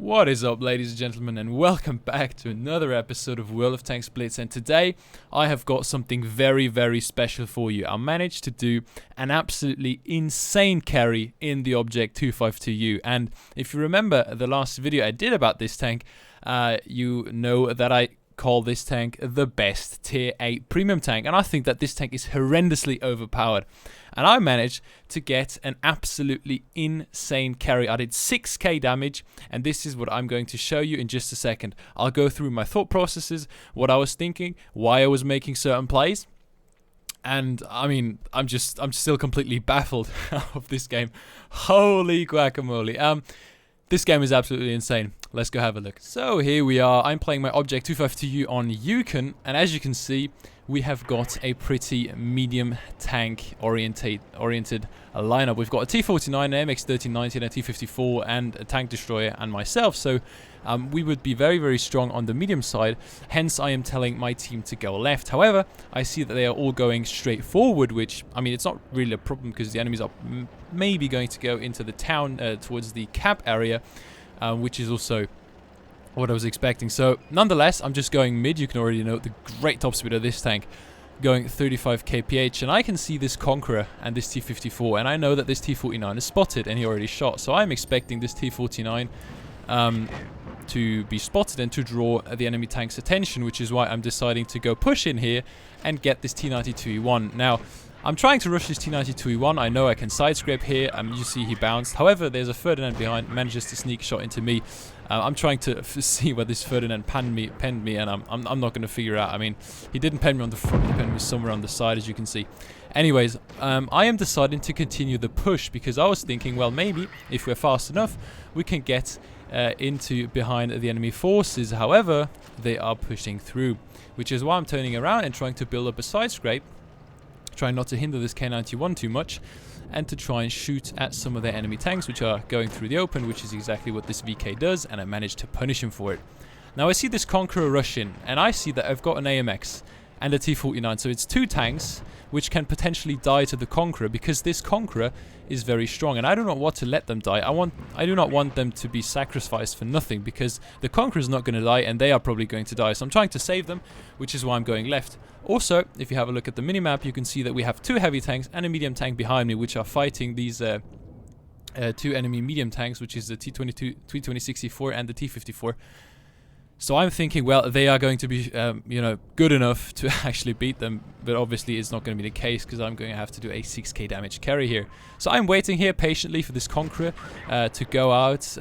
What is up, ladies and gentlemen, and welcome back to another episode of World of Tanks Blitz. And today I have got something very, very special for you. I managed to do an absolutely insane carry in the Obj 252U. And if you remember the last video I did about this tank, you know that I call this tank the best tier 8 premium tank, and I think that this tank is horrendously overpowered. And I managed to get an absolutely insane carry. I did 6k damage, and this is what I'm going to show you in just a second. I'll go through my thought processes, what I was thinking, why I was making certain plays. And I mean, I'm still completely baffled of this game. Holy guacamole. This game is absolutely insane. Let's go have a look. So here we are. I'm playing my Obj 252U on Yukon, and as you can see, we have got a pretty medium tank oriented lineup. We've got a T-49, an MX-1390, and a T-54, and a tank destroyer, and myself. So we would be very, very strong on the medium side. Hence, I am telling my team to go left. However, I see that they are all going straight forward, which, I mean, it's not really a problem because the enemies are maybe going to go into the town towards the cap area, which is also what I was expecting. So nonetheless, I'm just going mid. You can already note the great top speed of this tank, going 35 kph, and I can see this Conqueror and this T-54, and I know that this T-49 is spotted and he already shot. So I'm expecting this T-49 to be spotted and to draw the enemy tank's attention, which is why I'm deciding to go push in here and get this T-92E1. Now, I'm trying to rush this T-92E1. I know I can side scrape here. You see he bounced. However, there's a Ferdinand behind, manages to sneak shot into me. I'm trying to see where this Ferdinand penned me, and I'm not going to figure out. I mean, he didn't pen me on the front, he penned me somewhere on the side, as you can see. Anyways, I am deciding to continue the push because I was thinking, well, maybe if we're fast enough, we can get into behind the enemy forces. However, they are pushing through, which is why I'm turning around and trying to build up a side scrape, trying not to hinder this K91 too much, and to try and shoot at some of their enemy tanks which are going through the open, which is exactly what this VK does, and I managed to punish him for it. Now I see this Conqueror rush in, and I see that I've got an AMX and a T-49, so it's two tanks which can potentially die to the Conqueror because this Conqueror is very strong, and I do not want to let them die. I do not want them to be sacrificed for nothing because the Conqueror is not going to die and they are probably going to die, so I'm trying to save them, which is why I'm going left. Also, if you have a look at the minimap, you can see that we have two heavy tanks and a medium tank behind me, which are fighting these two enemy medium tanks, which is the T-2064 and the T-54. So I'm thinking, well, they are going to be, good enough to actually beat them, but obviously it's not going to be the case because I'm going to have to do a 6k damage carry here. So I'm waiting here patiently for this Conqueror to go out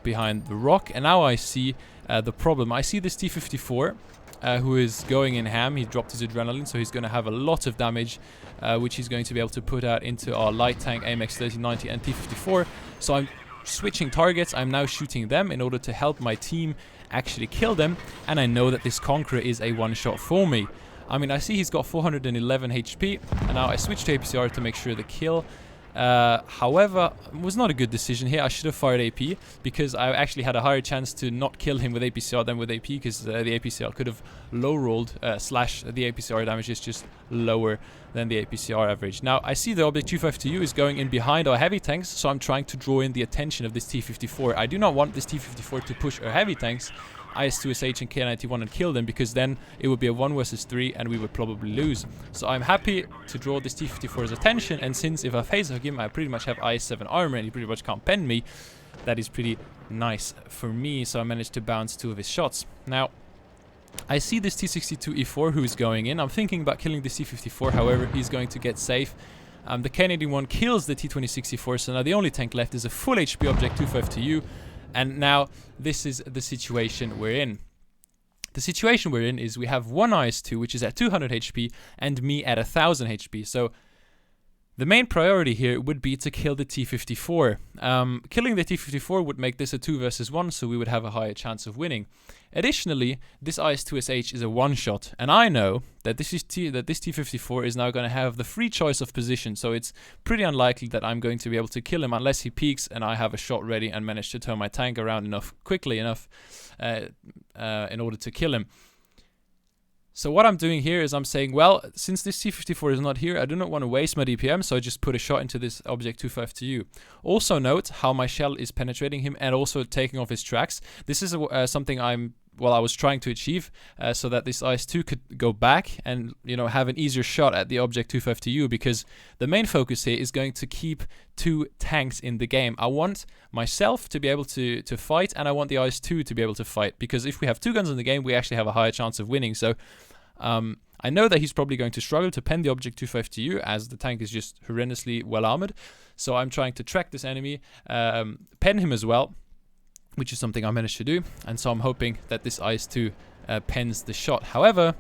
behind the rock, and now I see the problem. I see this T-54. Who is going in ham. He dropped his adrenaline, so he's going to have a lot of damage, which he's going to be able to put out into our light tank AMX-1390 and T-54. So I'm switching targets. I'm now shooting them in order to help my team actually kill them, and I know that this Conqueror is a one-shot for me. I mean, I see he's got 411 HP, and now I switch to APCR to make sure the kill. However, it was not a good decision here. I should have fired AP because I actually had a higher chance to not kill him with APCR than with AP because the APCR could have low rolled slash the APCR damage is just lower than the APCR average. Now I see the Obj 252U is going in behind our heavy tanks, so I'm trying to draw in the attention of this T-54. I do not want this T-54 to push our heavy tanks, IS-2SH and K91, and kill them, because then it would be a 1 versus 3 and we would probably lose. So I'm happy to draw this T-54's attention, and since if I phase hug him, I pretty much have IS-7 armor and he pretty much can't pen me, that is pretty nice for me, so I managed to bounce 2 of his shots. Now, I see this T-62E4 who is going in. I'm thinking about killing this T-54, however, he's going to get safe. The K91 kills the T-2064, so now the only tank left is a full HP Obj 252U. And now, this is the situation we're in. The situation we're in is we have one IS-2, which is at 200 HP, and me at 1000 HP. So, the main priority here would be to kill the T-54. Killing the T-54 would make this a 2 versus 1, so we would have a higher chance of winning. Additionally, this IS-2SH is a one-shot, and I know that this T-54 is now going to have the free choice of position, so it's pretty unlikely that I'm going to be able to kill him unless he peeks and I have a shot ready and manage to turn my tank around quickly enough in order to kill him. So what I'm doing here is I'm saying, well, since this T-54 is not here, I do not want to waste my DPM, so I just put a shot into this Object 252U. Also note how my shell is penetrating him and also taking off his tracks. This is something I was trying to achieve, so that this IS-2 could go back and, you know, have an easier shot at the Object 252U, because the main focus here is going to keep 2 tanks in the game. I want myself to be able to fight, and I want the IS-2 to be able to fight, because if we have 2 guns in the game, we actually have a higher chance of winning. So I know that he's probably going to struggle to pen the Object 252U, as the tank is just horrendously well armored. So I'm trying to track this enemy, pen him as well, which is something I managed to do, and so I'm hoping that this IS-2 pens the shot. However,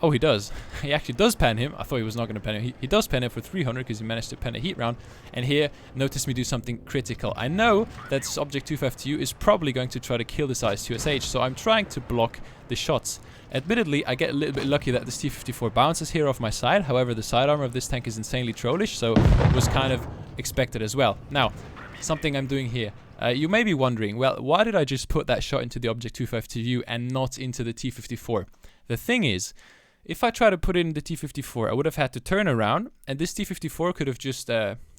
oh, he does. He actually does pen him. I thought he was not going to pen him. He does pen him for 300 because he managed to pen a heat round. And here, notice me do something critical. I know that this Object 252U is probably going to try to kill this IS-2SH, so I'm trying to block the shots. Admittedly, I get a little bit lucky that this T-54 bounces here off my side. However, the side armor of this tank is insanely trollish, so it was kind of expected as well. Now, something I'm doing here. You may be wondering, well, why did I just put that shot into the Object 252U and not into the T-54? The thing is, if I try to put it in the T-54, I would have had to turn around, and this T-54 could have just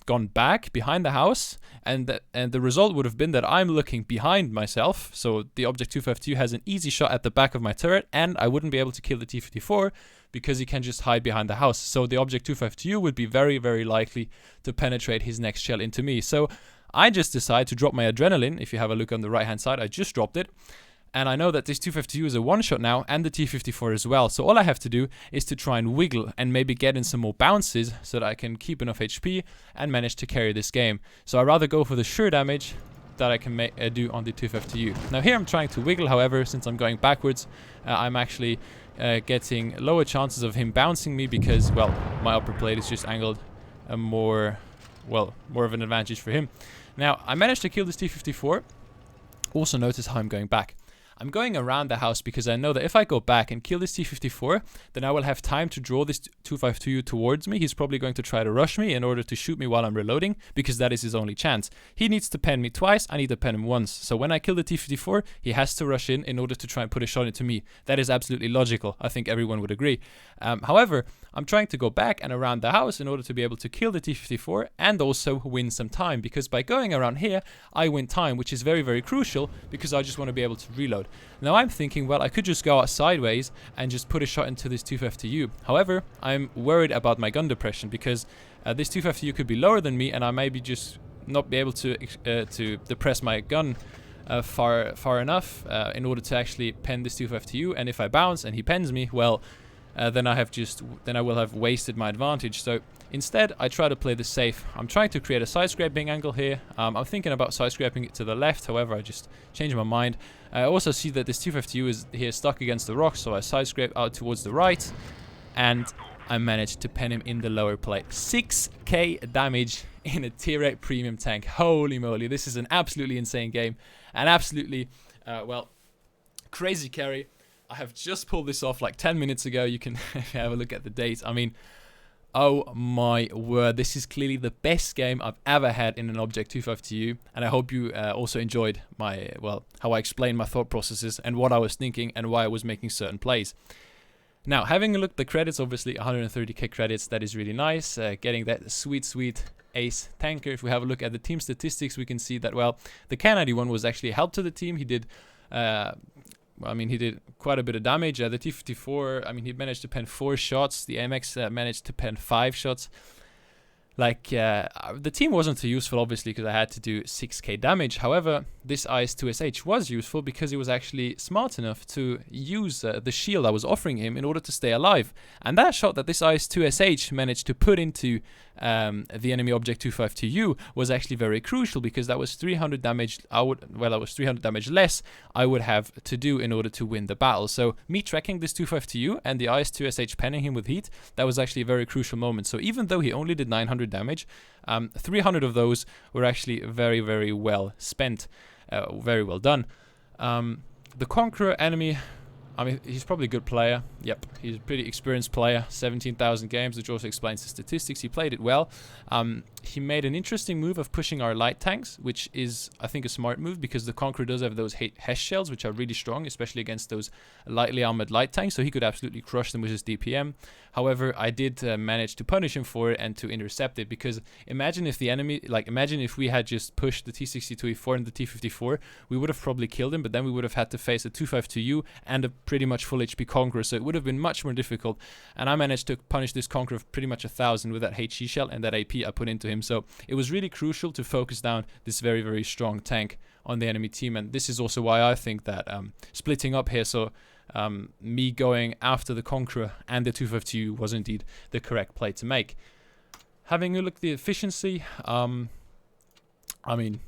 gone back behind the house, and the result would have been that I'm looking behind myself, so the Object 252 has an easy shot at the back of my turret, and I wouldn't be able to kill the T-54 because he can just hide behind the house. So the Object 252 would be very, very likely to penetrate his next shell into me. So I just decide to drop my adrenaline. If you have a look on the right hand side, I just dropped it. And I know that this 252 is a one-shot now, and the T-54 as well. So all I have to do is to try and wiggle and maybe get in some more bounces so that I can keep enough HP and manage to carry this game. So I'd rather go for the sure damage that I can do on the 252U. Now here I'm trying to wiggle, however, since I'm going backwards, I'm actually getting lower chances of him bouncing me because, well, my upper plate is just angled more of an advantage for him. Now, I managed to kill this T-54. Also notice how I'm going back. I'm going around the house because I know that if I go back and kill this T-54, then I will have time to draw this 252U towards me. He's probably going to try to rush me in order to shoot me while I'm reloading, because that is his only chance. He needs to pen me twice, I need to pen him once. So when I kill the T-54, he has to rush in order to try and put a shot into me. That is absolutely logical. I think everyone would agree. However, I'm trying to go back and around the house in order to be able to kill the T-54 and also win some time, because by going around here, I win time, which is very, very crucial because I just want to be able to reload. Now I'm thinking, well, I could just go out sideways and just put a shot into this 252U. However, I'm worried about my gun depression because this 252U could be lower than me, and I maybe just not be able to depress my gun far enough in order to actually pen this 252U. And if I bounce and he pens me, well, then I will have wasted my advantage. So instead, I try to play this safe. I'm trying to create a side scraping angle here. I'm thinking about side scraping it to the left. However, I just changed my mind. I also see that this 252 is here stuck against the rock, so I side scrape out towards the right, and I managed to pen him in the lower plate. 6k damage in a tier 8 premium tank. Holy moly, this is an absolutely insane game. An absolutely, crazy carry. I have just pulled this off like 10 minutes ago. You can have a look at the date. I mean, oh my word, this is clearly the best game I've ever had in an Object 252U, and I hope you also enjoyed my, how I explained my thought processes and what I was thinking and why I was making certain plays. Now, having a look at the credits, obviously 130k credits, that is really nice. Getting that sweet ace tanker. If we have a look at the team statistics, we can see that, well, the K91 was actually a help to the team. He did he did quite a bit of damage. The T-54, he managed to pen 4 shots. The MX managed to pen 5 shots. The team wasn't too useful, obviously, because I had to do 6k damage. However, this IS-2SH was useful because he was actually smart enough to use the shield I was offering him in order to stay alive. And that shot that this IS-2SH managed to put into the enemy Object 252U was actually very crucial, because that was 300 damage. That was 300 damage less I would have to do in order to win the battle. So me tracking this 252U and the IS-2SH penning him with heat, that was actually a very crucial moment. So even though he only did 900 damage, 300 of those were actually very, very well spent. Very well done. The Conqueror enemy, he's probably a good player. Yep, he's a pretty experienced player. 17,000 games, which also explains the statistics. He played it well. he made an interesting move of pushing our light tanks, which is, I think, a smart move, because the Conqueror does have those HESH shells, which are really strong, especially against those lightly armored light tanks, so he could absolutely crush them with his DPM. However, I did manage to punish him for it and to intercept it, because imagine if the enemy, imagine if we had just pushed the T62E4 and the T54, we would have probably killed him, but then we would have had to face a 252U and a pretty much full HP Conqueror, so it would have been much more difficult. And I managed to punish this Conqueror of pretty much 1,000 with that HE shell and that AP I put into him. So it was really crucial to focus down this very, very strong tank on the enemy team. And this is also why I think that splitting up here, so me going after the Conqueror and the 252 was indeed the correct play to make. Having a look at the efficiency, I mean,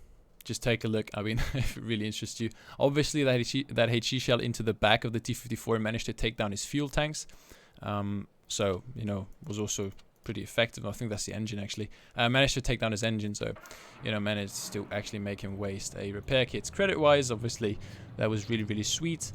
just take a look. I mean, if it really interests you. Obviously, that HE shell into the back of the T54 managed to take down his fuel tanks. So, you know, was also pretty effective. I think that's the engine, actually. Managed to take down his engine, so, you know, managed to actually make him waste a repair kit. Credit-wise, obviously, that was really, really sweet.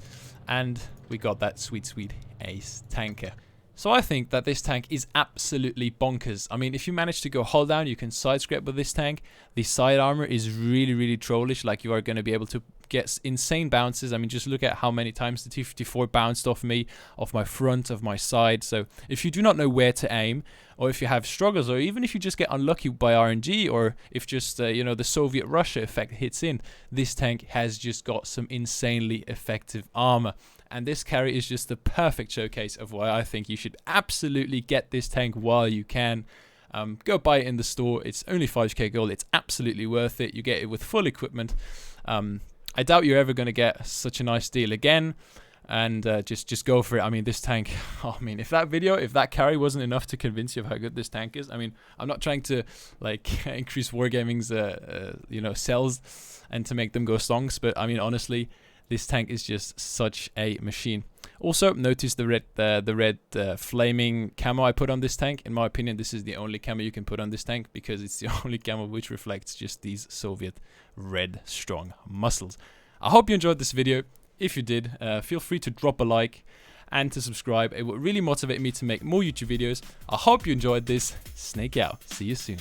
And we got that sweet, sweet ace tanker. So I think that this tank is absolutely bonkers. I mean, if you manage to go hull down, you can side scrape with this tank. The side armor is really, really trollish. Like, you are going to be able to get insane bounces. I mean, just look at how many times the T54 bounced off me, off my front, of my side. So if you do not know where to aim, or if you have struggles, or even if you just get unlucky by RNG, or if just, you know, the Soviet Russia effect hits in, this tank has just got some insanely effective armor. And this carry is just the perfect showcase of why I think you should absolutely get this tank while you can. Go buy it in the store. It's only 5k gold. It's absolutely worth it. You get it with full equipment. I doubt you're ever going to get such a nice deal again. And just go for it. I mean, this tank, I mean, if that carry wasn't enough to convince you of how good this tank is, I mean, I'm not trying to, like, increase Wargaming's, you know, sales and to make them go stonks, but I mean, honestly, this tank is just such a machine. Also, notice the red flaming camo I put on this tank. In my opinion, this is the only camo you can put on this tank, because it's the only camo which reflects just these Soviet red strong muscles. I hope you enjoyed this video. If you did, feel free to drop a like and to subscribe. It would really motivate me to make more YouTube videos. I hope you enjoyed this. Snake out. See you soon.